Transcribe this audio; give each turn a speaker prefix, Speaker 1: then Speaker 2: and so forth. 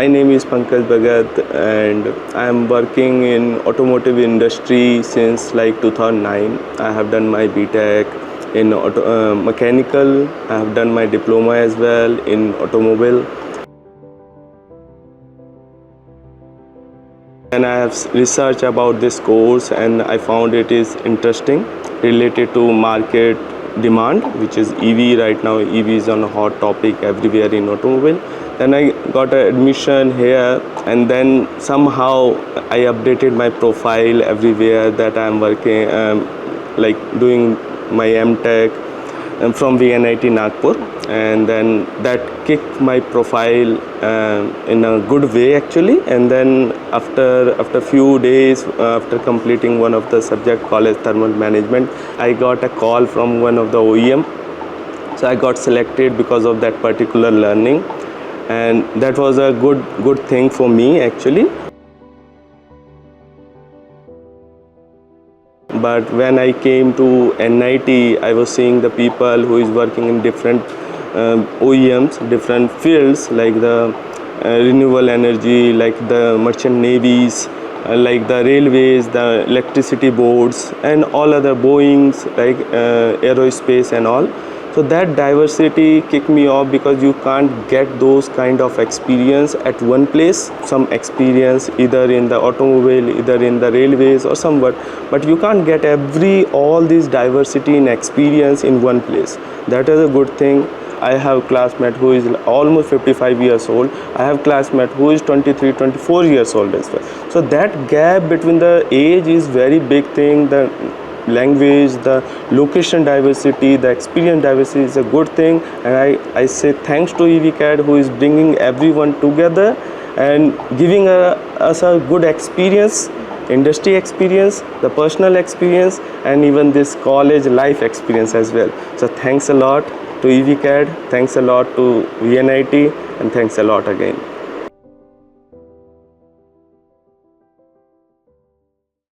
Speaker 1: My name is Pankaj and I am working in automotive industry since like 2009. I have done my BTech in mechanical. I have done my diploma as well in automobile. And I have researched about this course and I found it is interesting related to market demand, which is EV. Right now EV is on a hot topic everywhere in automobile. Then I got an admission here and then somehow I updated my profile everywhere that I am working like doing my MTech from VNIT Nagpur, and then that kicked my profile in a good way actually. And then after few days, after completing one of the subject college thermal management, I got a call from one of the OEM. So I got selected because of that particular learning, and that was a good thing for me actually. But when I came to NIT, I was seeing the people who is working in different OEMs, different fields, like the renewable energy, like the merchant navies, like the railways, the electricity boards, and all other Boeings, like aerospace and all. So that diversity kicked me off because you can't get those kind of experience at one place. Some experience either in the automobile, either in the railways or somewhat, but you can't get all this diversity in experience in one place. That is a good thing. I have classmate who is almost 55 years old. I have classmate who is 23, 24 years old as well. So that gap between the age is very big thing. The language, the location diversity, the experience diversity is a good thing, and I say thanks to evACAD who is bringing everyone together and giving us a good experience, industry experience, the personal experience, and even this college life experience as well. So thanks a lot to evACAD, thanks a lot to VNIT, and thanks a lot again.